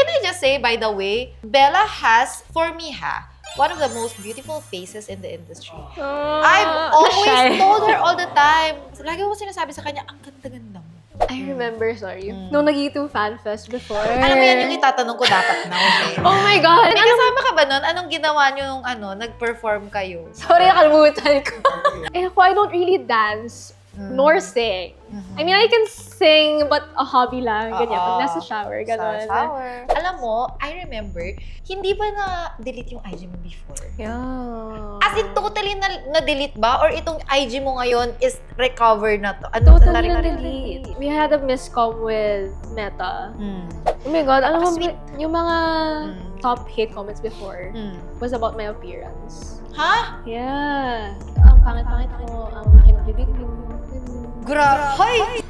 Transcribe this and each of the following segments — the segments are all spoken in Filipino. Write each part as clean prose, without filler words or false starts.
I just say, by the way, Bella has, for me one of the most beautiful faces in the industry. I've always told her all the time. Lagi ko sinasabi sa kanya, ang ganda-ganda mo. I remember, sorry, nung nag-YouTube Fan Fest before. Alam mo yan yung itatanong ko dapat na, okay? Oh my God! May kasama ka ba nun? Anong ginawa nyo nung nag-perform kayo? Sorry, nakalimutan ko. Eh ako, I don't really dance nor sing. I mean, I can sing, but a hobby lang, ganyan. Pag nasa shower, gano'n. Sa shower. Alam mo, I remember, hindi ba na-delete yung IG mo before? Yeah. As in, totally na-delete ba? Or itong IG mo ngayon is recover na to? Ano, Totally na-delete. We had a miscom with Meta. Oh my God, alam mo, yung mga top hate comments before was about my appearance. Ha? Yeah. Ang pangit-pangit ko, ang laki ng bibig ko. Grabe! Hoy!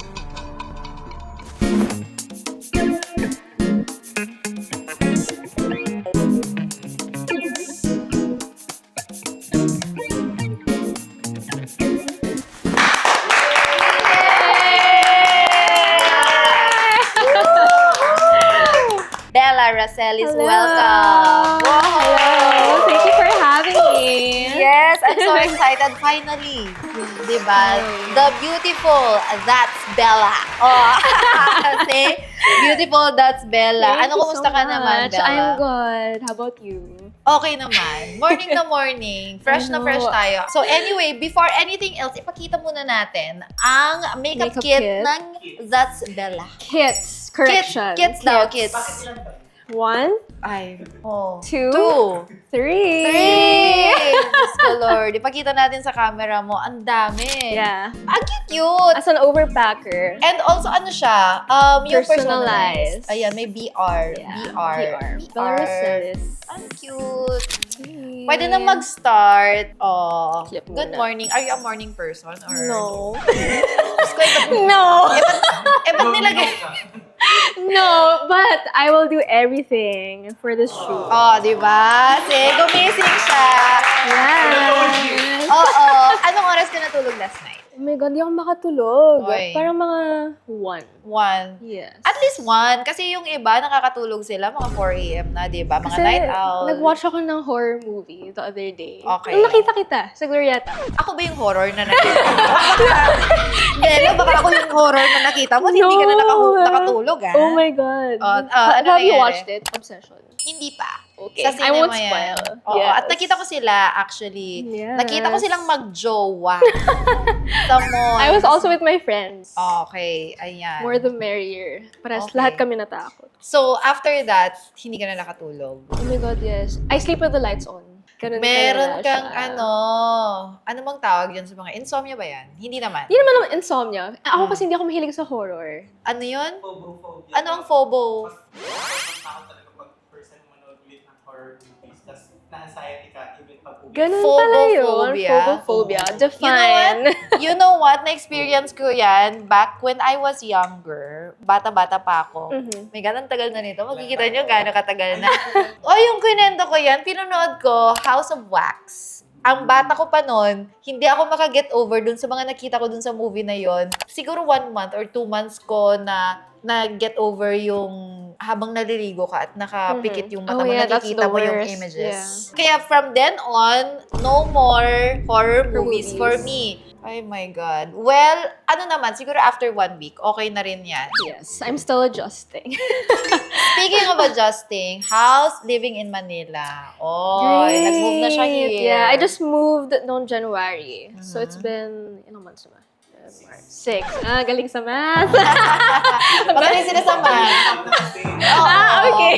Bella Racelis, welcome! Hello! Thank you for having me. Yes, I'm so excited. Finally, diba? The beautiful, that's Bella. Oh, kasi beautiful, that's Bella. Thank you Kumusta so ka naman, much. Bella? I'm good. How about you? Okay naman. Morning na morning. Fresh na fresh tayo. So anyway, before anything else, ipakita muna natin ang makeup kit ng That's Bella. Kits. Correction. Kits daw, kits. 1, Ay, oh. 2, 3. 3! Diyos ko, Lord. Ipakita natin sa camera mo. Ang dami. Yeah. Ang cute! As an overpacker. And also, ano siya? Yung Personalized. Ayan, may BR. Yeah, BR. Bella Racelis. Ang cute. Pwede na mag-start. Oh. Clip Good muna. morning. Are you a morning person? Or... No. Diyos ko, No. ba't nilagay? No, but I will do everything for this shoot. Oh, di ba? Sige, gumising siya. Yes. Oo. Anong oras ka natulog last night? Oh my God, di ako makatulog. Oy. Parang mga 1. 1. Yes. At least 1. Kasi yung iba, nakakatulog sila mga 4 a.m. na, di ba? Mga Kasi night owl. nag-watch ako ng horror movie the other day. Okay. Nung nakita kita sa Glorieta. Ako ba yung horror na nakita mo? Bella, baka ako yung horror na nakita mo. Hindi ka na nakatulog, ah. Oh my God. Ano Have you nangyari? watched it? Obsession. Hindi pa. Okay. Sa I won't cinema yan. spoil. Oo. Yes. At nakita ko sila, actually. Yes. Nakita ko silang mag-jowa. Sa mall. I was also with my friends. Okay. Ayan. More the merrier. Pares Okay. lahat kami natakot. So, after that, hindi ka na nakatulog. Oh my God, yes. I sleep with the lights on. Ganun Meron talaga kang siya. ano bang tawag yun sa mga insomnia ba yan? Hindi naman. Hindi naman naman insomnia. Ako kasi hindi ako mahilig sa horror. Ano yun? Phobophobia. Ano ang phobo? Ang tao talaga pag first time manood ulit ng horror movies, tas na-anxiety ka even pag uwi. Ganun pala yun. Phobophobia. Phobophobia. You know Define. You know what? Na-experience ko yan back when I was younger. Bata-bata pa ako. May ganang tagal na nito. Makikita nyo gano'ng katagal na. O yung kinento ko yan, pinanood ko, House of Wax. Ang bata ko pa nun, hindi ako makaget over dun sa mga nakita ko dun sa movie na yon. Siguro 1 month or 2 months ko na get over yung habang naliligo ka at nakapikit yung mata mo, that's nakikita the mo yung worst. images. Yeah. Kaya from then on, no more horror movies movies. for me. Oh my God. Well, ano naman, siguro after 1 week, okay na rin yan. Yes, I'm still adjusting. Speaking of adjusting, how's living in Manila? Oh, nag-move na siya here. Yeah, I just moved noong January. So it's been, ilang months na ba? 6. Galing sa math. Magaling sila sa math. Okay.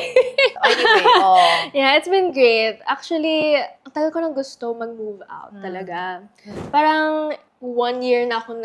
Anyway, Yeah, it's been great. Actually, ang tagal ko nang gusto mag-move out talaga. Parang 1 year na ako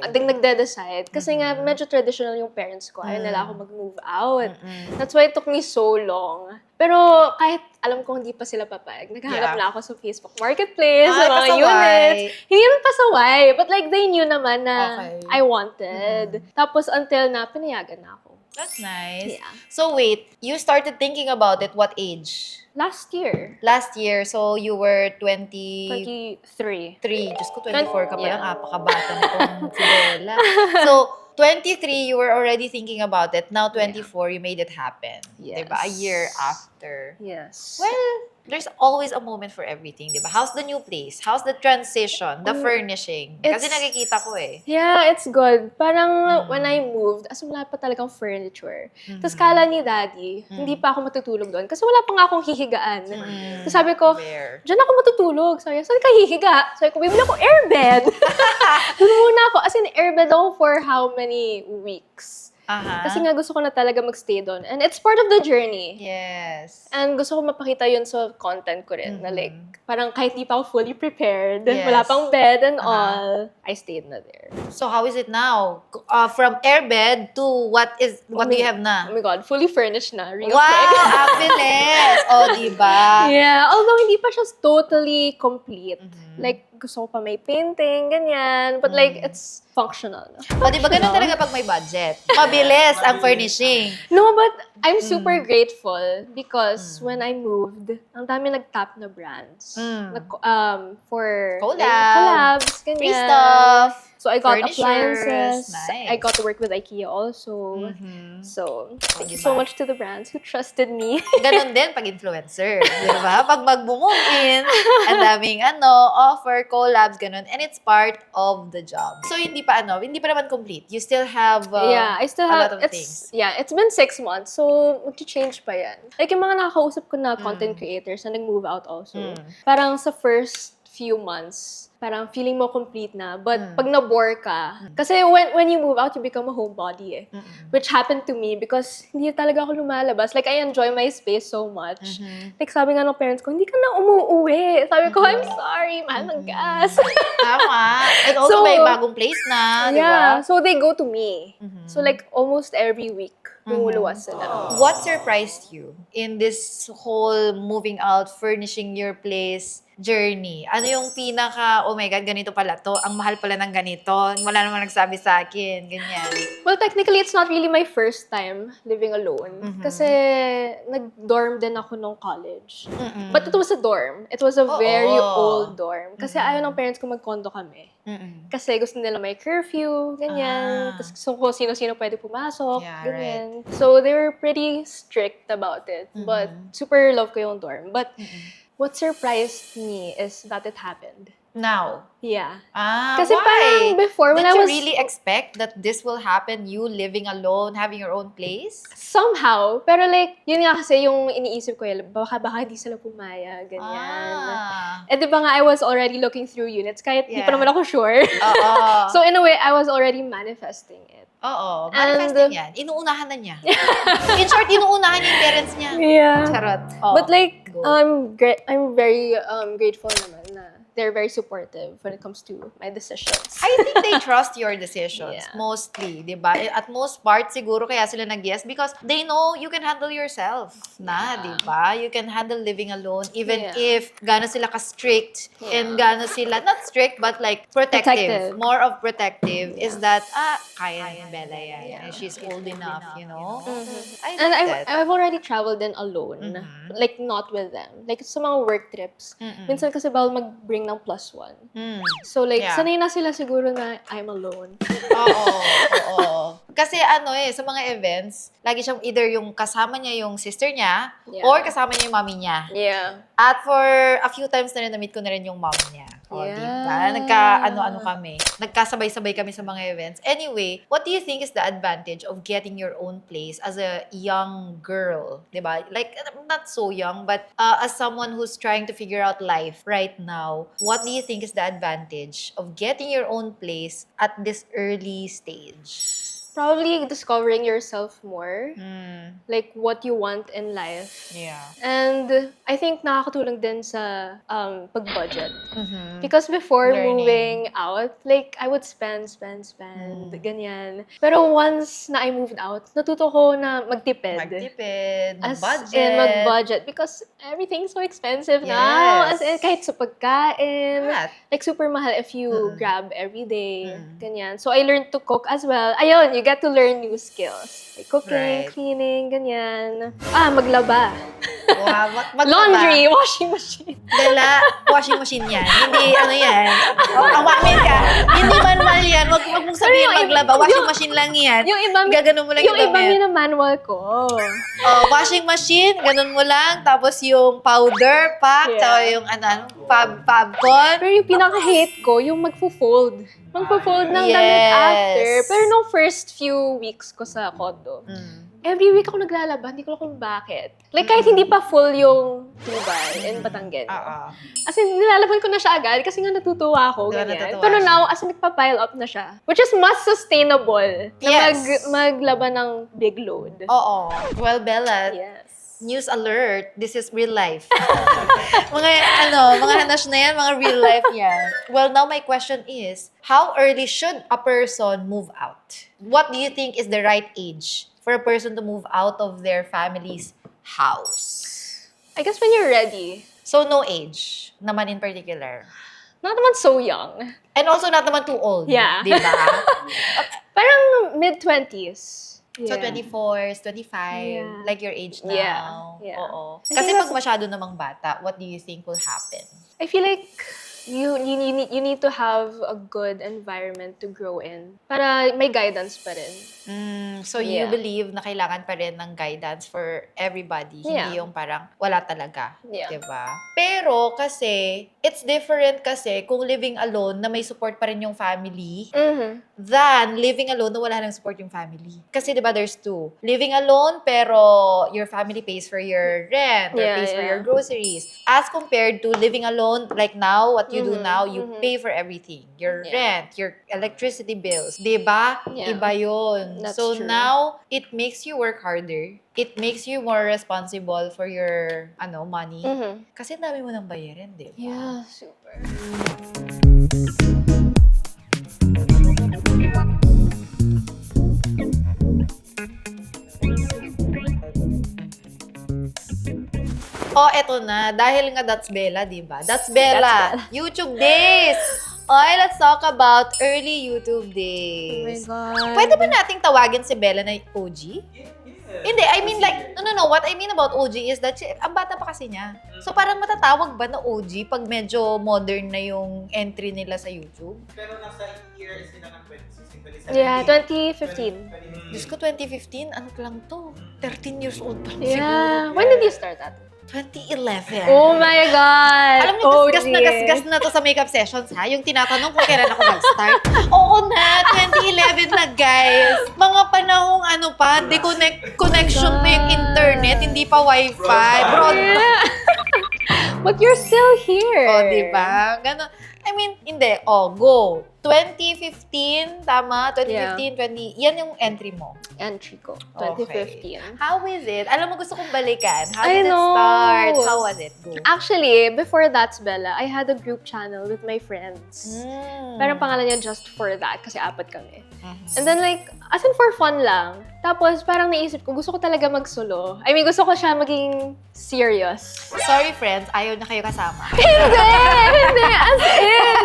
nagde-decide. Kasi nga, medyo traditional yung parents ko. Ayaw nila ako mag-move out. That's why it took me so long. Pero kahit alam kong hindi pa sila papayag, naghahanap na ako sa Facebook Marketplace, sa mga pasaway. units. Hindi naman pasaway, but like they knew naman na Okay. I wanted. Tapos until na, pinayagan na ako. That's nice. Yeah. So wait, you started thinking about it what age? Last year. Last year, so you were 23. 23. Diyos ko, 24 ka pa lang, Yeah. apakabata nitong si Bella. So, 23, you were already thinking about it. Now, 24, you made it happen. Yes. Diba? A year after. Yes. Well, there's always a moment for everything, diba? How's the new place? How's the transition? The furnishing? Kasi It's- nakikita ko eh. Yeah, it's good. Parang when I moved, as wala pa talagang furniture. Tapos kala ni Daddy, hindi pa ako matutulog doon. Kasi wala pa nga akong hihigaan. Tapos sabi ko, Where? diyan ako matutulog. Sabi niya, saan ka hihiga? Sabi ko, bibili ako airbed. Doon muna ako. As in, airbed ako for how many weeks? Aha. Kasi nga gusto ko na talaga magstay doon. And it's part of the journey. Yes. And gusto ko mapakita yun sa content ko rin. Na like, parang kahit di pa ako fully prepared, Yes. wala pang bed and all, I stayed na there. So, how is it now? From airbed to what do you have na? Oh my God, fully furnished na. Real Wow! quick. Ang bilis! O, diba? Yeah, although hindi pa siya totally complete. Like, gusto ko pa may painting, ganyan. But like, it's functional na. O, diba ganun talaga pag may budget? Mabilis ang furnishing. No, but I'm super grateful because when I moved, ang dami nag-tap na brands. For Collab. like, collabs, ganyan. Free stuff. So I got Furnitures. appliances. Nice. I got to work with IKEA also. So, thank you so much to the brands who trusted me. Ganon din pag influencer. Di ba? Pag mag-move in, ang daming offer, collabs, ganon. And it's part of the job. So, hindi pa naman complete. You still have Yeah, I still a have, lot of things. Yeah, it's been 6 months, so mag-change pa yan. Like yung mga nakakausap ko na content creators na nag-move out also, parang sa first few months, parang feeling mo complete na. But pag na-bore ka, kasi when you move out, you become a homebody eh. Which happened to me because hindi talaga ako lumalabas. Like, I enjoy my space so much. Like, sabi nga ng parents ko, hindi ka na umuuwi. Sabi ko, I'm sorry, mahal ng gas. Tama. And also, So, may bagong place na, di ba? Yeah, so they go to me. So like, almost every week, lumuluwas sila. What surprised you in this whole moving out, furnishing your place journey? Ano yung pinaka, oh my God, ganito pala to. Ang mahal pala ng ganito. Wala namang nagsabi sa akin. Ganyan. Well, technically, it's not really my first time living alone. Kasi nag-dorm din ako nung college. But it was a dorm. It was a very old dorm. Kasi ayaw ng parents ko mag-condo kami. Kasi gusto nila may curfew, ganyan. Tapos gusto ko sino-sino pwede pumasok, Yeah, ganyan. So, they were pretty strict about it. But super love ko yung dorm. But what surprised me is that it happened. Now. Yeah. Kasi Kasi parang before, when Did I you was... really expect that this will happen, you living alone, having your own place? Somehow. Pero like, yun nga kasi yung iniisip ko, baka hindi sila pumaya, ganyan. Eh, di ba nga, I was already looking through units, kahit di pa Yeah. naman ako sure. Oo. So, in a way, I was already manifesting it. Oo. Manifesting yan. Inuunahan na niya. In short, inuunahan niya yung parents niya. Yeah. Charot. Oo. But like, Go. I'm very grateful naman na they're very supportive when it comes to my decisions. I think they trust your decisions. Yeah. Mostly, di ba? At most part, siguro kaya sila nag-yes because they know you can handle yourself na, di ba? You can handle living alone even Yeah. if gano'n sila ka-strict and gano'n sila, not strict, but like protective. Protective. More of protective is that, kaya ni Bella yan. And she's old enough, you know? I And like that. I've already traveled in alone. Like, not with them. Like, sa mga work trips. Minsan kasi bawal mag-bring ng +1. So, like, Yeah. sanay na sila siguro na I'm alone. Oo. Kasi sa mga events, lagi siyang either yung kasama niya yung sister niya Yeah. or kasama niya yung mommy niya. Yeah. At for a few times na rin, na-meet ko na rin yung mom niya. O, Yeah. diba? Nagka-ano-ano kami. Nagkasabay-sabay kami sa mga events. Anyway, what do you think is the advantage of getting your own place as a young girl? Diba? Like, not so young, but as someone who's trying to figure out life right now, what do you think is the advantage of getting your own place at this early stage? Probably discovering yourself more. Like, what you want in life. Yeah. And I think nakakatulong din sa pag-budget. Because before Learning. moving out, like, I would spend, ganyan. Pero once na I moved out, natuto ko na magtipid. Magtipid, As mag-budget. in, mag-budget. Because everything's so expensive now. Yes. As in, kahit sa pagkain. Lahat. Like, super mahal if you grab every day. Ganyan. So, I learned to cook as well. Ayun, you get to learn new skills. Like cooking, Right. cleaning, ganyan. Maglaba. Laundry, washing machine. Bella, washing machine yan. Hindi, ano yan. Awamin ka. Hindi manual yan. Wag mong sabihin Pero yung maglaba. Washing machine lang yan. Yung iba, Gaganon mo lang yung iba damit. yun ang manual ko. Washing machine, ganun mo lang. Tapos yung powder pack, Yeah. tsaka yung fabcon. Pero yung pinaka-hate ko, yung magfo-fold. Magfo-fold ng damit Yes. after. Pero nung first few weeks ko sa condo, every week ako naglalaba, hindi ko alam kung bakit. Like, kahit hindi pa full yung tubay in Batangan. As in, nilalaban ko na siya agad kasi nga natutuwa ako, Diba, ganyan. natutuwa Pero siya. now, as in, nagpa-pile up na siya. Which is mas sustainable na Yes. maglaba ng big load. Oo. Well, Bella, Yes. news alert. This is real life. mga hanash na yan, mga real life yan. Well, now my question is, how early should a person move out? What do you think is the right age for a person to move out of their family's house? I guess when you're ready. So, no age naman in particular. Not naman so young. And also not naman too old. Yeah. Di ba? Parang mid-20s. So, 24, 25, Yeah. like your age now. Yeah. Oo. Kasi Kasi mas- pag masyado namang bata, what do you think will happen? I feel like you need to have a good environment to grow in para may guidance pa rin. So, you Yeah. believe na kailangan pa rin ng guidance for everybody. Yeah. Hindi yung parang wala talaga. Yeah. Diba? Pero kasi, it's different kasi kung living alone na may support pa rin yung family than living alone na wala nang support yung family. Kasi diba, there's two. Living alone pero your family pays for your rent or Yeah, pays for yeah. your groceries. As compared to living alone, like now, what you do now, you pay for everything. Your Yeah. rent, your electricity bills. Diba? Yeah. Iba yun. That's So true. now, it makes you work harder. It makes you more responsible for your money. Kasi ang dami mo nang bayarin, di ba? Yeah, super. Eto na. Dahil nga That's Bella, di ba? That's Bella. YouTube days! Oy, let's talk about early YouTube days. God. Pwede ba nating tawagin si Bella na OG? Hindi, I mean like, no. What I mean about OG is that ang bata pa kasi niya. So parang matatawag ba na OG pag medyo modern na yung entry nila sa YouTube? Pero nasa year sila ng 2016, 2017. Yeah, 2015. Diyos ko, 2015, ano lang to? 13 years old pa lang Yeah. When did you start that? 2011. Oh my God! Alam niyo, gasgas na to sa makeup sessions, ha? Yung tinatanong kung kailan ako nag-start. Oo na, 2011 na, guys. Mga panahong connection pa yung internet, hindi pa wifi. Broadband. Yeah. But you're still here. Diba? Ganon. I mean, hindi. Go. 2015, tama? 2015, 20, yan yung entry mo. Entry ko, Okay. 2015. How is it? Alam mo, gusto kong balikan. How I did it know. start? How was it? Go. Actually, before That's Bella, I had a group channel with my friends. Parang pangalan niya Just For That kasi apat kami. And then like, as in for fun lang. Tapos parang naisip ko, gusto ko talaga mag-solo. I mean, gusto ko siya maging serious. Sorry, friends. Ayaw na kayo kasama. Hindi!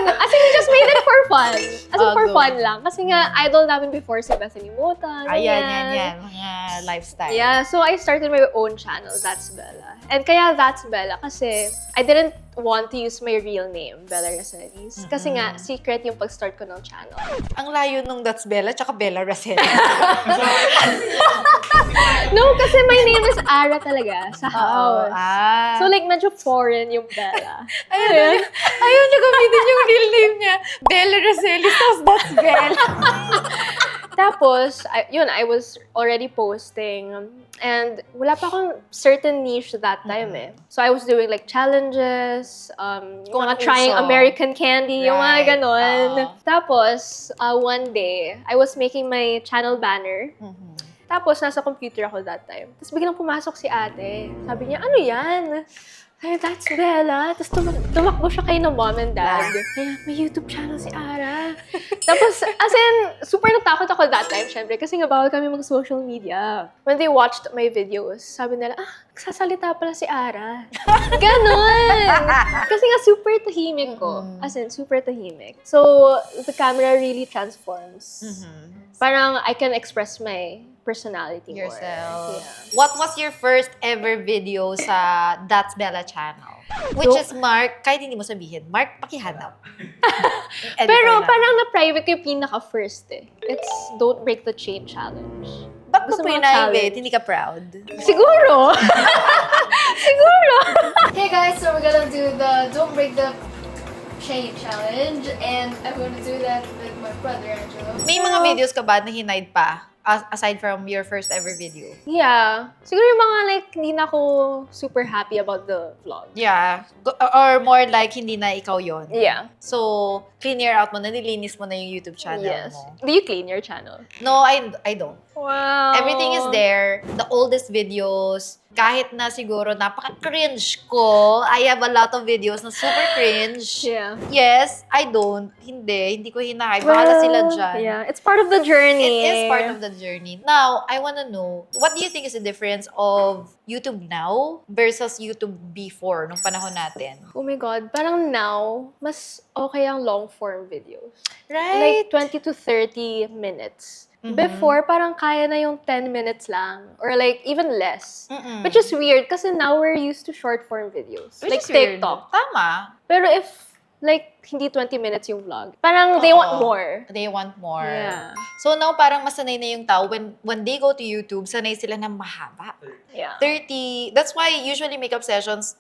As in, we just made it for fun. As in, for Go. fun lang. Kasi nga, idol namin before si Bethany Mota. Ayan, ganyan. yan. Mga lifestyle. Yeah, so I started my own channel, That's Bella. And kaya That's Bella kasi I didn't want to use my real name, Bella Racelis. Kasi nga, secret yung pag-start ko ng channel. Ang layo nung That's Bella, tsaka Bella Racel. No, kasi my name is Ara talaga sa house. So like, medyo foreign yung Bella. Ayaw niya gamitin yung real name niya. Bella Racelis, tapos That's Bella. Tapos, I was already posting and wala pa akong certain niche that time eh. So I was doing like challenges, Kung mga anong trying uso. American candy, yung mga Right. ganon. Oo. Tapos, one day, I was making my channel banner. Tapos, nasa computer ako that time. Tapos, biglang pumasok si ate. Sabi niya, ano yan? Sabi, That's Bella. Tapos, tumakbo siya kayo ng mom and dad. Kaya, may YouTube channel si Ara. Tapos, as in, super natakot ako that time, syempre. Kasi nga, bawal kami mag-social media. When they watched my videos, sabi nila, nagsasalita pala si Ara. Ganon! Kasi nga, super tahimik ko. As in, super tahimik. So, the camera really transforms. Parang I can express my personality more. Yourself. Yeah. What was your first ever video sa That's Bella channel? Which is Mark, kahit hindi mo sabihin, Mark, pakihanap. Editor Pero lang. parang na-private yung pinaka-first eh. It's Don't Break the Chain Challenge. Ba't mo gusto mo private? challenge? Hindi ka proud? Siguro! Siguro! Hey guys, so we're gonna do the Don't Break the Chain challenge, and I'm gonna do that with my brother Angelo. May mga videos ka ba na hinide pa? Aside from your first ever video? Yeah. Siguro yung mga like, hindi na ako super happy about the vlog. Yeah. Or more like, hindi na ikaw yon. Yeah. So, clear out mo na, nilinis mo na yung YouTube channel Yes. mo. Do you clean your channel? No, I don't. Wow. Everything is there. The oldest videos, kahit na siguro napaka-cringe ko, I have a lot of videos na super cringe. Yeah. Yes, I don't. Hindi ko hinahay. Bahala sila dyan. Yeah. It's part of the journey. It is part of the journey. Now, I wanna know, what do you think is the difference of YouTube now versus YouTube before, nung panahon natin? Oh my God. Parang now, mas okay ang long-form videos. Right? Like 20 to 30 minutes. Mhm. Before, parang kaya na yung 10 minutes lang. Or like, even less. Mm-mm. Which is weird kasi now we're used to short-form videos. Which like is weird. TikTok. Tama. Pero if, like, hindi 20 minutes yung vlog, parang they want Oo. more. They want more. Yeah. So now, parang masanay na yung tao. When they go to YouTube, sanay sila na mahaba. Yeah. 30, that's why usually makeup sessions,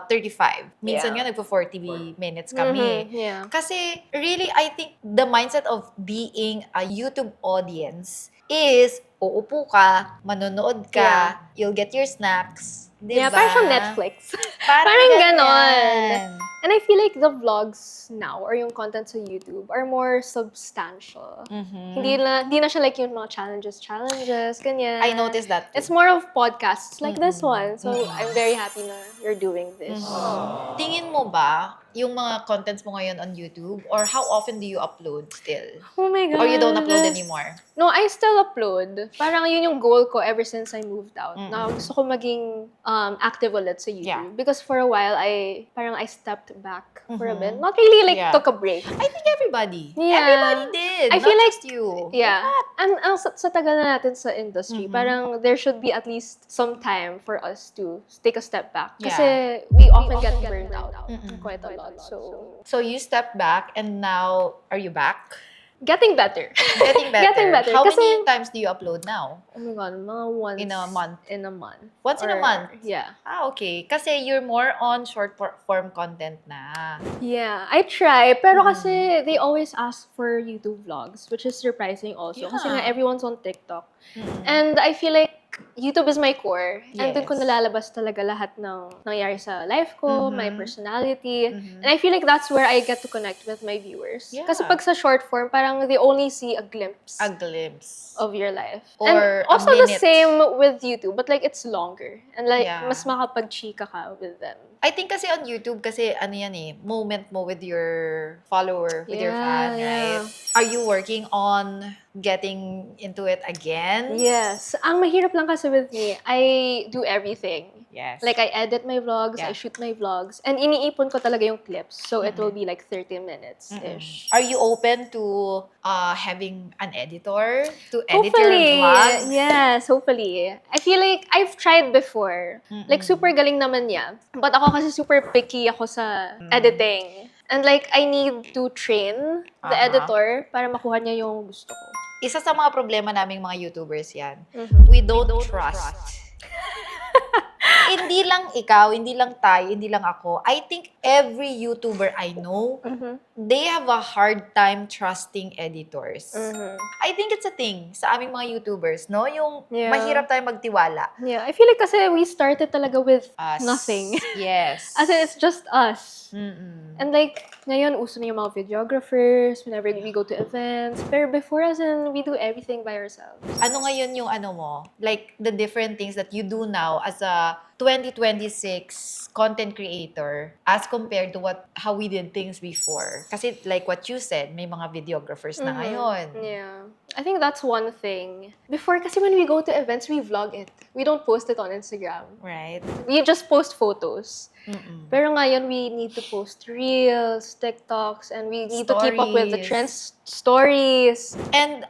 35. Minsan Yeah. nga nagpo-40 minutes kami. Mhm, yeah. Kasi really, I think the mindset of being a YouTube audience is uupo ka, manonood ka, you'll get your snacks. Diba? Yeah, parang siyang Netflix. Parang Parang ganyan. ganon. And I feel like the vlogs now or yung content sa YouTube are more substantial. Mhm. Hindi na siya like yung mga challenges, ganyan. I noticed that too. It's more of podcasts like this Mm-hmm. one. So I'm very happy na you're doing this. Tingin mo ba, yung mga contents mo ngayon on YouTube, or how often do you upload still? Oh my God. Or you don't upload anymore? No, I still upload. Parang yun yung goal ko ever since I moved out. Mm-mm. Na gusto ko maging active ulit sa YouTube. Yeah. Because for a while, I stepped back for a Mhm. bit. Not really like Yeah. took a break. I think everybody. Yeah. Everybody did. I not feel like- just you. Yeah. And sa tagal na natin sa industry, Mhm. parang there should be at least some time for us to take a step back. Yeah. Kasi we often get burned out Mm-mm. quite a lot. So you stepped back and now, are you back? Getting better. Getting better. Getting better. How Kasi- many times do you upload now? Oh my God, mga once In a month? In a month. Once in a Or- month? Yeah. Okay. Kasi you're more on short form content na. Yeah, I try. Pero Mm. kasi they always ask for YouTube vlogs, which is surprising also. Kasi nga Yeah. everyone's on TikTok. Mm-mm. And I feel like YouTube is my core. And doon ko Yes. nalalabas talaga lahat ng nangyari sa life ko, my Mhm. personality. Mhm. And I feel like that's where I get to connect with my viewers. Yeah. Kasi pag sa short form, parang they only see a glimpse A glimpse. of your life. Or and a also the minute. same with YouTube, but like it's longer. And like, Yeah. mas makapag-chika ka with them. I think kasi on YouTube, kasi ano yan eh, moment mo with your follower, with your fan, Yeah, right? Are you working on getting into it again? Yes. Ang mahirap lang kasi with me, I do everything. Yes. Like, I edit my vlogs, Yeah. I shoot my vlogs, and iniipon ko talaga yung clips. So, it Mm-hmm. will be like 30 minutes-ish. Are you open to having an editor to edit Hopefully. your vlogs? Yes, hopefully. I feel like I've tried before. Like, Mm-mm. super galing naman niya. But ako kasi super picky ako sa editing. And like, I need to train the Aha. editor para makuha niya yung gusto ko. Isa sa mga problema naming mga YouTubers yan, Mhm. we don't trust. Hindi lang ikaw, hindi lang tayo, hindi lang ako. I think every YouTuber I know, Mhm. they have a hard time trusting editors. Mhm. I think it's a thing sa aming mga YouTubers, no? Yung Yeah. mahirap tayo magtiwala. Yeah, I feel like kasi we started talaga with Us. nothing. Yes. As in, it's just us. Mm-mm. And like, ngayon, uso na yung mga videographers whenever we go to events. Pero before, as in, we do everything by ourselves. Ano ngayon yung ano mo? Like, the different things that you do now as a 2026 content creator as compared to how we did things before. Kasi like what you said, may mga videographers na ngayon. Yeah. I think that's one thing. Before, kasi when we go to events, we vlog it. We don't post it on Instagram. Right? We just post photos. Pero ngayon, we need to post reels, TikToks, and we need to keep up with the trends, stories. And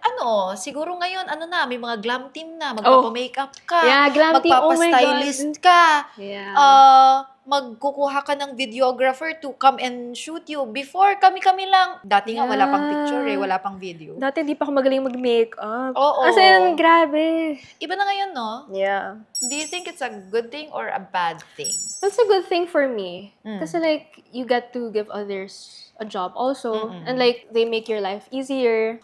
siguro ngayon, may mga glam team na, magpapa-makeup ka, Yeah, glam team, oh my God. magpapa-stylist ka, Yeah. magkukuha ka ng videographer to come and shoot you. Before, kami-kami lang. Dati nga, wala pang picture wala pang video. Dati hindi pa ako magaling mag-makeup. Oo. As in, grabe. Iba na ngayon, no? Yeah. Do you think it's a good thing or a bad thing? That's a good thing for me. Kasi like, you get to give others a job also. And like, they make your life easier.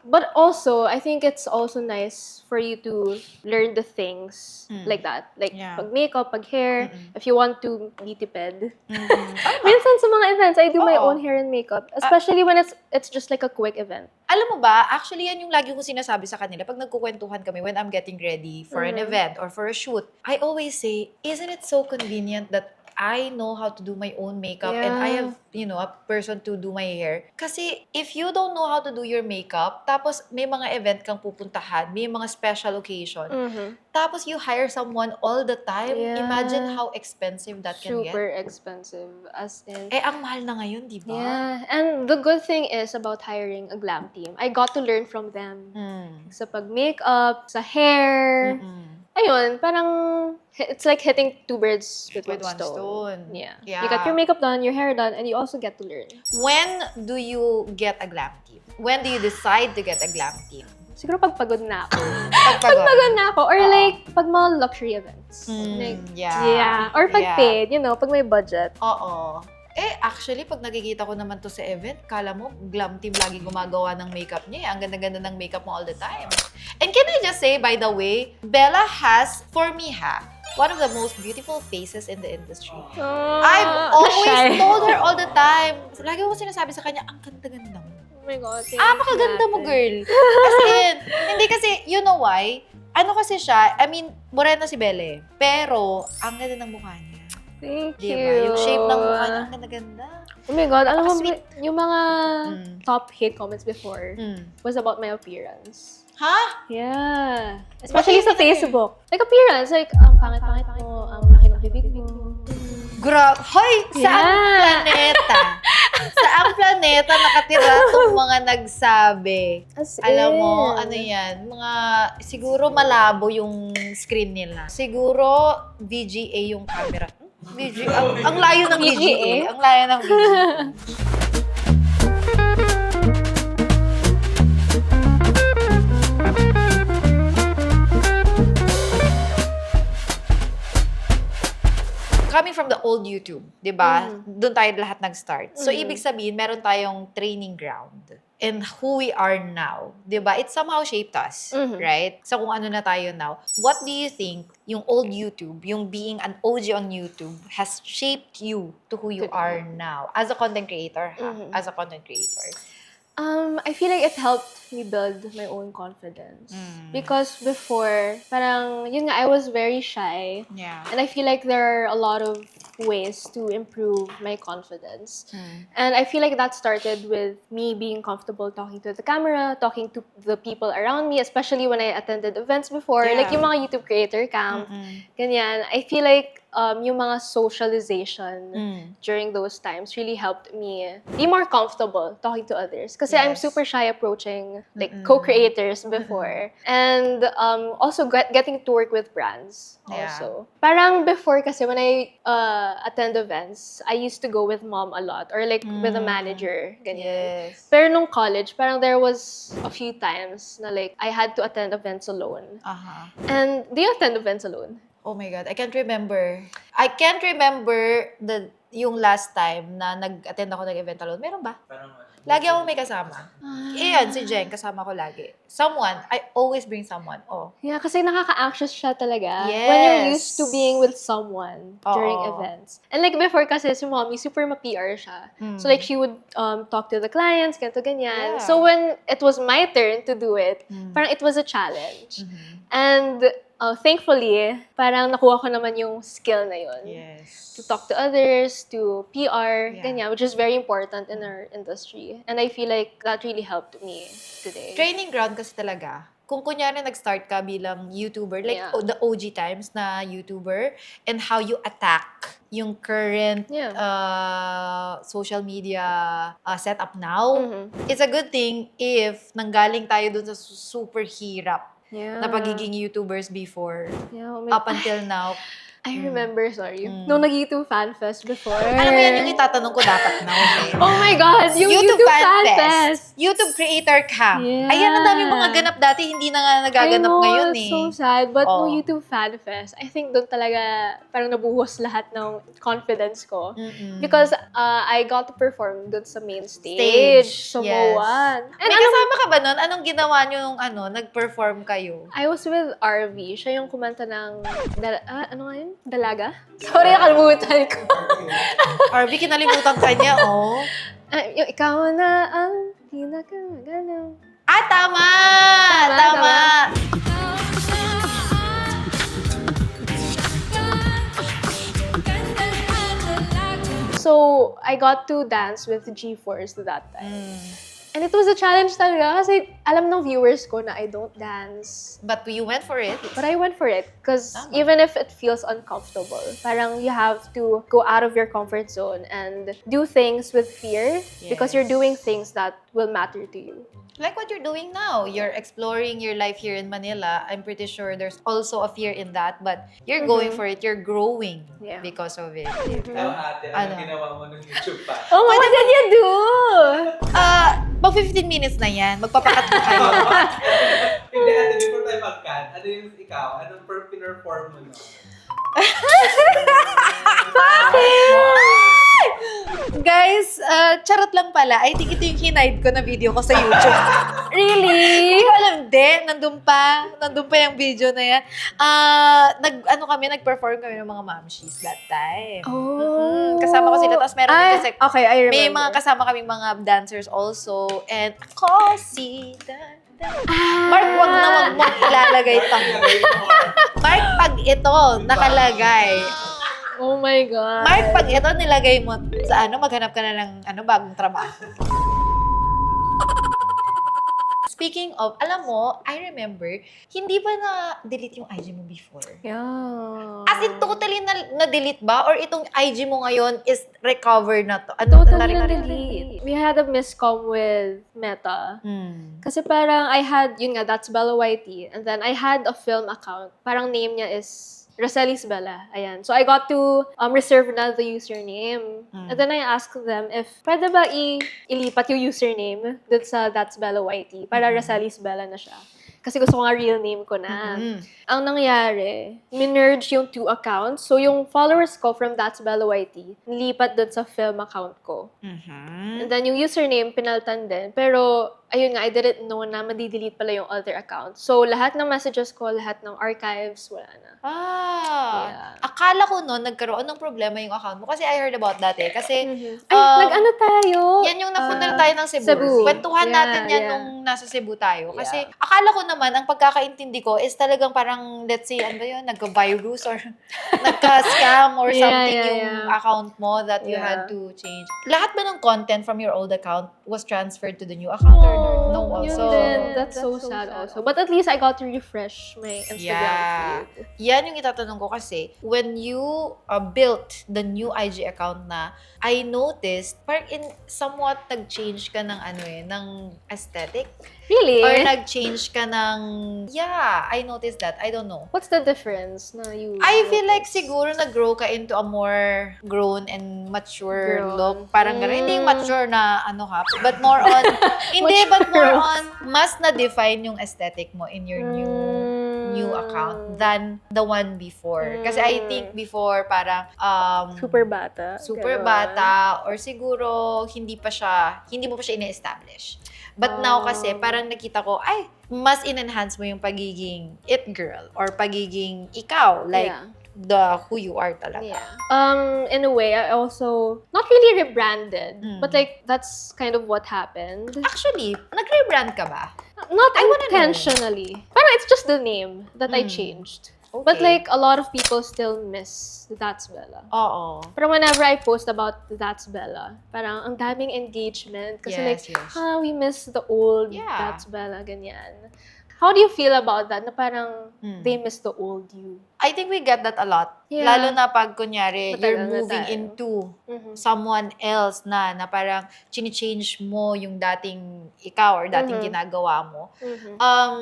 But also, I think it's also nice for you to learn the things like that. Like, pag makeup, pag hair, if you want to be tipid. Minsan sa mga events, I do my own hair and makeup. Especially when it's just like a quick event. Alam mo ba, actually yan yung lagi kong sinasabi sa kanila pag nagkukwentuhan kami when I'm getting ready for an event or for a shoot. I always say, isn't it so convenient that I know how to do my own makeup and I have, a person to do my hair. Kasi if you don't know how to do your makeup, tapos may mga event kang pupuntahan, may mga special occasion, tapos you hire someone all the time, imagine how expensive that can get. Super expensive. As in... Ang mahal na ngayon, di ba? Yeah. And the good thing is about hiring a glam team, I got to learn from them. Sa pag-makeup, sa hair. Ayun, parang it's like hitting two birds with one stone. Yeah. You got your makeup done, your hair done, and you also get to learn. When do you get a glam team? When do you decide to get a glam team? Siguro pag pagod na ako. Pag pagod na ako. Or like, pag mga luxury events. Like, yeah. Or pag paid, pag may budget. Oo. Actually, pag nakikita ko naman to sa event, kala mo, glam team lagi gumagawa ng makeup niya. Ang ganda-ganda ng makeup mo all the time. And can I just say, by the way, Bella has, for me one of the most beautiful faces in the industry. I've always told her all the time. Lagi ko sinasabi sa kanya, ang ganda-ganda mo. Oh my God. Makaganda mo, girl. As in, hindi kasi, you know why? Ano kasi siya, morena si Belle. Pero, ang ganda ng mukha niya. Thank Diba? you. Yung shape ng mukha niya, ang ganda-ganda. Oh my God, alam mo, Napaka-sweet. yung mga top hate comments before was about my appearance. Ha? Yeah. Especially sa Facebook. Like appearance, like, ang pangit-pangit mo, ang laki ng bibig mo. Hoy! Saang planeta? Saang planeta nakatira itong mga nagsabi? Alam mo, ano yan? Siguro malabo yung screen nila. Siguro VGA yung camera. VGA? Ang layo ng VGA. Ang layo ng VGA. Coming from the old YouTube, di ba? Doon tayo lahat nag-start. So, ibig sabihin, meron tayong training ground. And who we are now, di ba? It somehow shaped us, right? So, kung ano na tayo now. What do you think yung old YouTube, yung being an OG on YouTube, has shaped you to who you are now? As a content creator, As a content creator. I feel like it helped me build my own confidence. Because before, parang, yun nga, I was very shy. Yeah. And I feel like there are a lot of ways to improve my confidence. And I feel like that started with me being comfortable talking to the camera, talking to the people around me, especially when I attended events before. Yeah. Like yung mga YouTube creator camp, ganyan. I feel like yung mga socialization during those times really helped me be more comfortable talking to others. Kasi I'm super shy approaching like co-creators before. And also getting to work with brands also. Parang before kasi when I attend events, I used to go with mom a lot or like with a manager. Ganyan. Yes. Pero nung college, parang there was a few times na like I had to attend events alone. And do you attend events alone? Oh my God, I can't remember. I can't remember yung last time na nag-attend ako ng event alone. Meron ba? Lagi ako may kasama. Iyan, si Jen, kasama ko lagi. Someone, I always bring someone. Oh. Yeah, kasi nakaka-anxious siya talaga. Yes. When you're used to being with someone during Oo. events. And like before kasi, si mommy, super ma-PR siya. So like, she would talk to the clients, ganito, ganyan. Yeah. So when it was my turn to do it, parang it was a challenge. And thankfully, parang nakuha ko naman yung skill na yun. Yes. To talk to others, to PR, Yeah. ganyan, which is very important in our industry. And I feel like that really helped me today. Training ground kasi talaga. Kung kunyari nag-start ka bilang YouTuber, like Yeah. the OG times na YouTuber, and how you attack yung current Yeah. social media setup now, Mhm. it's a good thing if nanggaling tayo dun sa super hirap Yeah. na pagiging YouTubers before, Yeah, oh my- up until now. I remember, sorry, nung nag-YouTube Fan Fest before. Alam mo yan yung itatanong ko dapat now. Eh. Oh my God! Yung YouTube Fan Fest! YouTube Creator Camp. Yeah. Ayan, ang daming mga ganap dati, hindi na nga nagaganap I know, ngayon it's eh. so sad. But Oh. nung YouTube Fan Fest, I think doon talaga parang nabuhos lahat ng confidence ko. Mm-mm. Because I got to perform doon sa main stage. So, yes. Moan. May kasama ka ba nun? Anong ginawa nyo yung nag-perform kayo? I was with RV. Siya yung kumanta ng, ano nga yun? Dalaga? Sorry, nakalimutan ko. Arby, kinalimutan ka niya, oh. Yung ikaw na ang pinakamagalaw. Ah, tama! Tama, Tama! So, I got to dance with G-Force that time. Mm. And it was a challenge talaga kasi alam ng viewers ko na I don't dance. But you went for it. But I went for it because Tama. even if it feels uncomfortable, parang you have to go out of your comfort zone and do things with fear because you're Yes. doing things that will matter to you. Like what you're doing now. You're exploring your life here in Manila. I'm pretty sure there's also a fear in that, but you're going for it. You're growing Yeah. because of it. Pero ate, Ano? ano ginawa mo ng YouTube pa? Oh, what did you do? Pag 15 minutes na yan, magpapakat ko kayo. Hindi ate, before tayo mag-cut, ano yung ikaw? Anong perform mo no? Guys, charot lang pala. I think ito yung hinide ko na video ko sa YouTube. Really? Hindi ko alam, nandun pa yung video na yan. Nag-perform kami ng mga mamshies that time. Oh. Kasama ko sila. Tapos meron din kasi, okay, I remember. may mga kasama kaming mga dancers also. And ako si Mark, wag na wag mong ilalagay ito. Mark, pag ito nakalagay. Oh my God. Mark, pag ito nilagay mo sa maghanap ka na ng bagong trabaho. Speaking of, alam mo, I remember, hindi ba na-delete yung IG mo before? Yeah. As in, totally na-delete ba? Or itong IG mo ngayon is recovered na to? Ano, Totally na-delete? na-delete. We had a miscom with Meta. Hmm. Kasi parang I had, yun nga, that's Bella Whitey. And then I had a film account. Parang name niya is Roselis Bella. Ayan. So I got to reserve na the username. And then I asked them if pwede ba ilipat yung username dun sa That's Bella Whitey para Roselis Bella na siya. Kasi gusto ko nga real name ko na. Ang nangyari, minerge yung 2 accounts. So yung followers ko from That's Bella Whitey, nilipat dun sa film account ko. And then yung username, pinaltan din. Pero, ayun nga, I didn't know na madidelete pala yung other account. So, lahat ng messages ko, lahat ng archives, wala na. Yeah. Akala ko noon nagkaroon ng problema yung account mo. Kasi I heard about that eh. Kasi, Ay, nag-ano tayo? yan yung napunta na tayo ng Cebu. Cebu. Kwentuhan Yeah, natin yan yeah. nung nasa Cebu tayo. Kasi, Yeah. akala ko naman, ang pagkakaintindi ko is talagang parang, let's say, ano ba yun, nagka-virus or nagka-scam or Yeah, something yeah, yung yeah. account mo that you Yeah. had to change. Lahat ba ng content from your old account was transferred to the new account or no Yun also? din. That's so sad also. But at least I got to refresh my Instagram feed. Yan yung itatanong ko kasi, when you built the new IG account na, I noticed, parang somewhat nag-change ka ng ng aesthetic. Really? Or nag-change ka ng, I noticed that. I don't know. What's the difference na you I feel like notice? siguro nag-grow ka into a more grown and mature Grown. look. Parang gano'n. Hindi yung mature na but more on, hindi, but more on, mas na-define yung aesthetic mo in your new account than the one before. Kasi I think before parang Super bata. super Ganon. bata or siguro hindi mo pa siya ina-establish. But now kasi parang nakita ko, ay, mas in-enhance mo yung pagiging it girl or pagiging ikaw. Like, Yeah. who you are talaga. Yeah. In a way, I also not really rebranded, but like that's kind of what happened. Actually, nag-rebrand ka ba? Not I wanna know. intentionally. Parang it's just the name that I changed. But Okay. like, a lot of people still miss That's Bella. Oo. Pero whenever I post about That's Bella, parang ang daming engagement. Kasi Yes, like, yes. we miss the old Yeah. That's Bella, ganyan. How do you feel about that? Na parang they miss the old you. I think we get that a lot. Yeah. Lalo na pag, kunyari, you're Matagal na moving tayo. into Mhm. someone else na parang chini-change mo yung dating ikaw or dating ginagawa mo. Mhm.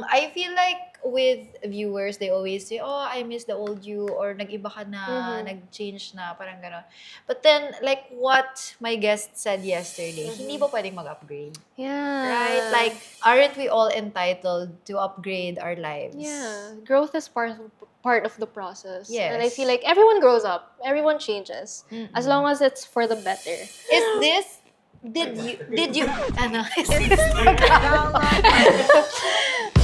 I feel like with viewers, they always say, oh, I miss the old you, or nag-iba ka na, nag-change na, parang gano'n. But then, like what my guest said yesterday, hindi ba pwedeng mag-upgrade? Yeah. Right? Like, aren't we all entitled to upgrade our lives? Yeah, growth is part of the process. Yes. And I feel like everyone grows up, everyone changes, as long as it's for the better. Is this, did you, ano, is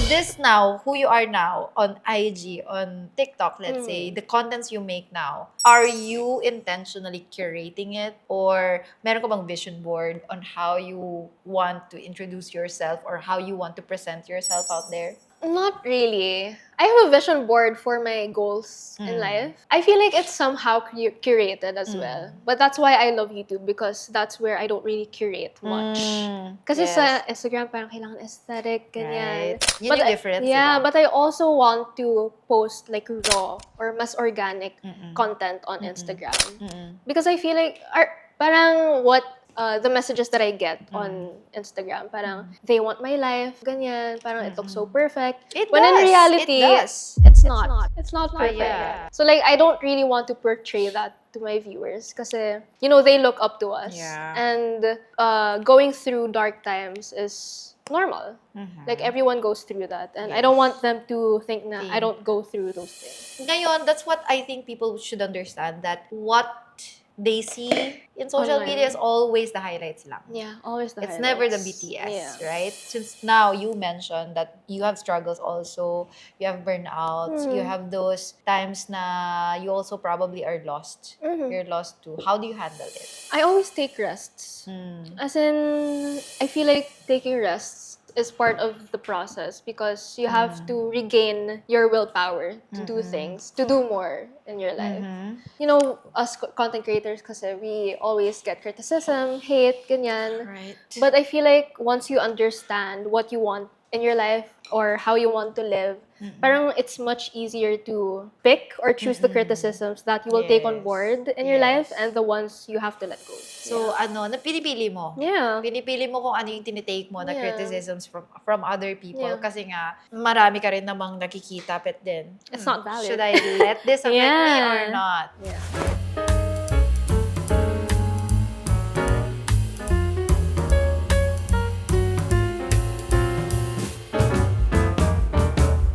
this now, who you are now on IG, on TikTok, let's say, the contents you make now, are you intentionally curating it? Or meron ka bang vision board on how you want to introduce yourself or how you want to present yourself out there? Not really. I have a vision board for my goals in life. I feel like it's somehow curated as well. But that's why I love YouTube, because that's where I don't really curate much. Kasi sa Instagram, parang kailangan aesthetic, ganyan. Right. Yun yung difference, Yeah, diba? but I also want to post like raw or mas organic content on Instagram. Because I feel like, parang what the messages that I get on Instagram, parang they want my life, ganyan, parang it looks so perfect. When in reality, it's not. It's not perfect. yeah. So like, I don't really want to portray that to my viewers kasi, they look up to us. Yeah. And going through dark times is normal. Like, everyone goes through that. And I don't want them to think na I don't go through those things. Ngayon, that's what I think people should understand, that what they see in social Online. media is always the highlights lang. Yeah, always the It's never the highlights. BTS, Yeah. right? Since now you mentioned that you have struggles also, you have burnouts, you have those times na you also probably are lost. You're lost too. How do you handle it? I always take rests. As in, I feel like taking rests is part of the process because you have to regain your willpower to do things, to do more in your life. Us content creators kasi we always get criticism, hate, ganyan. Right. But I feel like once you understand what you want in your life or how you want to live, parang it's much easier to pick or choose the criticisms that you will take on Yes. board in your life and the ones you have to let go. So, pinipili mo. Yeah. Pinipili mo kung ano yung tinitake mo na Yeah. criticisms from other people. Yeah. Kasi nga, marami ka rin namang nakikita, but then, It's not valid. should I let this affect me Yeah. or not? Yeah.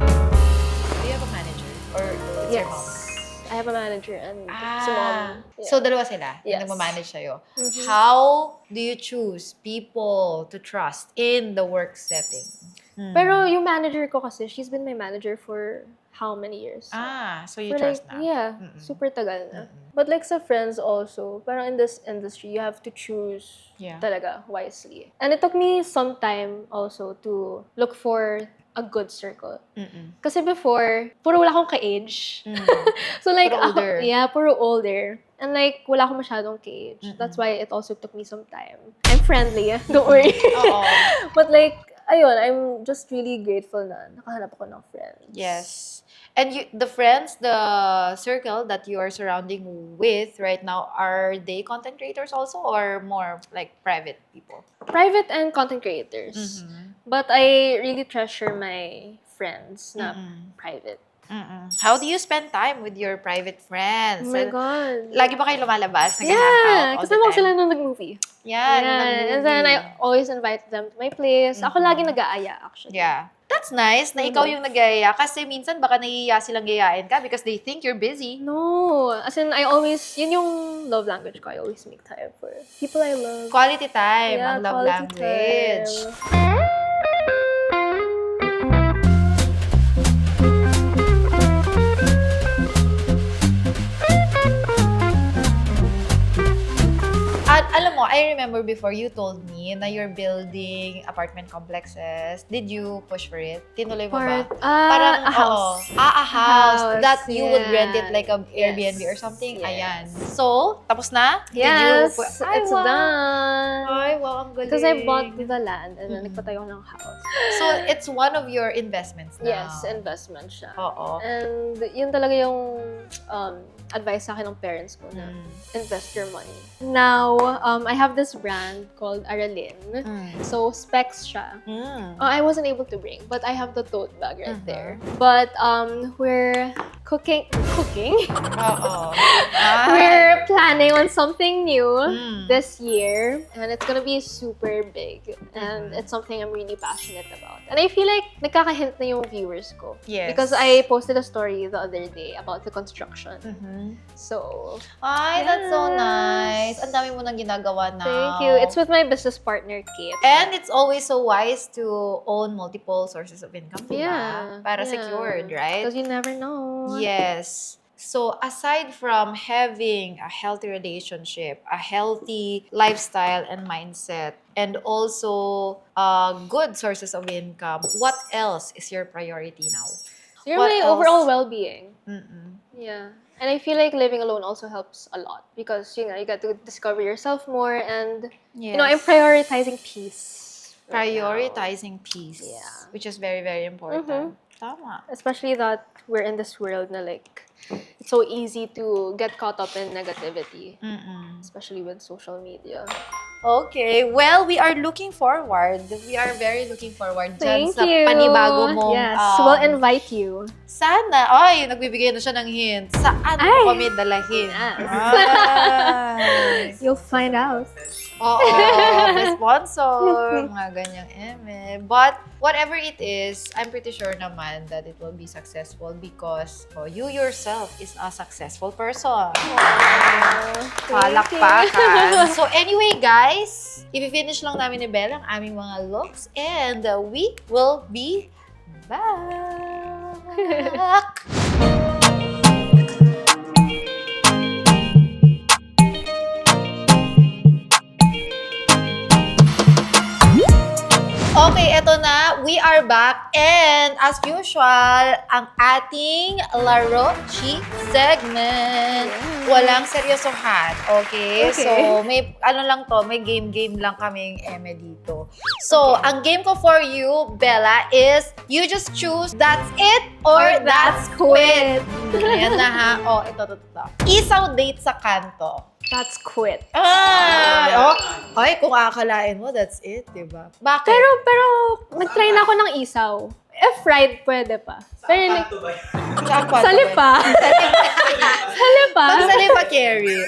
Do you have a manager? Or it's your mom? I have a manager and si mom. Yeah. So, dalawa sila Yes. na nagmamanage sa'yo. How do you choose people to trust in the work setting? Pero yung manager ko kasi, she's been my manager for how many years? So you For trust like, na? yeah, super tagal na. But like sa friends also, parang in this industry, you have to choose Yeah. talaga wisely. And it took me some time also to look for a good circle. Kasi before, puro wala akong ka-age. So like, Puro older. puro older. And like, wala akong masyadong ka-age. That's why it also took me some time. I'm friendly, don't worry. Oo. But like, ayun, I'm just really grateful na nakahanap ako ng friends. Yes. And the friends, the circle that you are surrounding with right now, are they content creators also or more like private people? Private and content creators. But I really treasure my friends na private. How do you spend time with your private friends? Oh my God. Lagi ba kayo lumalabas? Yeah, Nag-hangout all kasi the ako time? sila nung nag-movie. Yeah, nung And nag-movie. then I always invite them to my place. Ako lagi nag-aaya actually. Yeah. That's nice na ikaw yung nag-gaya kasi minsan baka nahihiya silang gayain ka because they think you're busy. No. As in, I always, yun yung love language ko. I always make time for people I love. Quality time, Yeah, ang love quality language. time. At alam mo, I remember before you told me na you're building apartment complexes. Did you push for it? Tinuloy mo ba? A house. Oo. A house. house, That you would yeah. rent it like a Airbnb or Yes, something. yes. Ayan. So, tapos na? Yes, Ay, it's wow. done. Ay, wow, ang galing. Because I bought the land and then nagpatayo ko ng house. So, it's one of your investments now. Yes, investment siya. Oo. And yun talaga yung advice sa akin ng parents ko na Mm. invest your money. Now, I have this brand called Aralyn. So, specs siya. I wasn't able to bring, but I have the tote bag right there. But we're cooking. Oo. We're planning on something new Mm. this year, and it's gonna be super big, and it's something I'm really passionate about. And I feel like nagkakahint na yung viewers ko. Yes. Because I posted a story the other day about the construction. So, Ay, that's so Yes. nice. Ang dami mo nang ginagawa now. thank you. It's with my business partner, Kate. And it's always so wise to own multiple sources of income, diba? Yeah. Para yeah. secured, right? Because you never know. Yes. So, aside from having a healthy relationship, a healthy lifestyle and mindset, and also good sources of income, what else is your priority now? You're What my else? overall well-being. Mm-mm. Yeah. And I feel like living alone also helps a lot because, you get to discover yourself more and, Yes. I'm prioritizing peace. right now. Prioritizing peace, Yeah. which is very, very important. Tama. Especially that we're in this world na like, it's so easy to get caught up in negativity, Mm-mm. especially with social media. Okay, well, we are looking forward. We are very looking forward dyan Thank sa you. panibago mong... Yes, we'll invite you. Sana, ay, nagbibigay na siya ng hint. Saan Ay. mo kami dalahin? Yes. Ay. You'll find out. Oo, may sponsor, mga ganyang But whatever it is, I'm pretty sure naman that it will be successful because you yourself is a successful person. Palakpakan. So anyway, guys, i-finish lang namin ni Bella ang aming mga looks and we will be back. Okay, eto na. We are back. And as usual, ang ating Laro Chi segment. Walang seryosohan. Okay? Okay. So, may may game lang kaming dito. So, ang game ko for you, Bella, is you just choose that's it or that's quit. Ayan na ha. Ito. Isaw date sa kanto. That's quit. Ay, kung akalain mo, that's it, diba? Bakit? Pero nag-try na ako ng isaw. If fried, pwede pa. Pero like, Kanto ba yan? Saan pa? salipa. Salipa. Pag salipa, Carrie.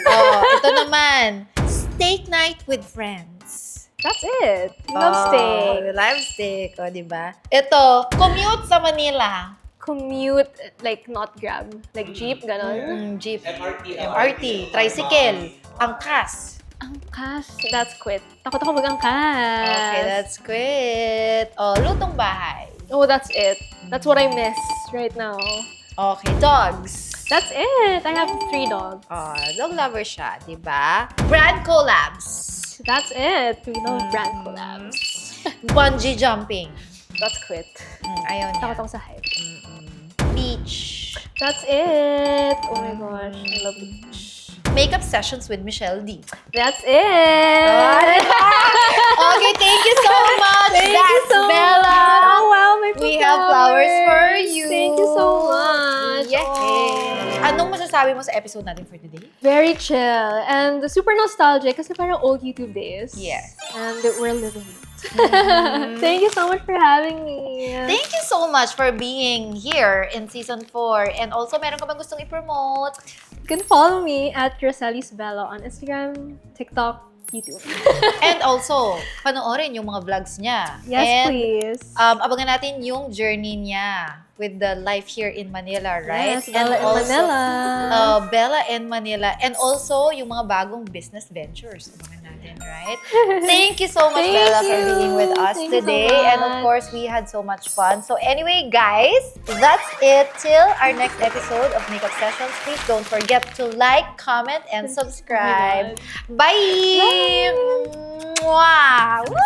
Ito naman. Steak night with friends. That's it. Love steak. Love steak, diba? Ito, commute sa Manila. Commute, like not Grab. Like jeep, ganon. Jeep. MRT. Tricycle. Angkas. Angkas. That's quit. Takot ako mag-angkas. Okay, that's quit. Lutong bahay. Oh, that's it. That's what I miss right now. Okay, dogs. That's it. I have 3 dogs. Dog lover siya, diba? Brand collabs. That's it. We love brand collabs. Bungee jumping. That's quit. Ayaw niya. Takot ako sa height. Beach. That's it. Oh my gosh. I love the beach. Makeup sessions with Michelle D. That's it. Okay, thank you so much. Thank you That's so Bella. much. Oh, wow, my We have flowers for you. Thank you so much. Yay! Oh. Anong masasabi mo sa episode natin for today? Very chill and super nostalgic kasi parang old YouTube days. Yes. And we're living it. Thank you so much for having me. Thank you so much for being here in Season 4. And also, meron ka bang gustong i-promote? You can follow me at Rosalis Bella on Instagram, TikTok, YouTube. And also, panoorin yung mga vlogs niya. Yes, and, please. Abangan natin yung journey niya with the life here in Manila, right? Yes, Bella in Manila. Bella in Manila. And also, yung mga bagong business ventures. Abangan natin, right? Thank you so much, Thank Bella, for you. being with us Thank you so today. And of much. course, we had so much fun. So anyway, guys, that's it. Till our next episode of Makeup Sessions, please don't forget to like, comment, and subscribe. Bye! Mwah! Woo!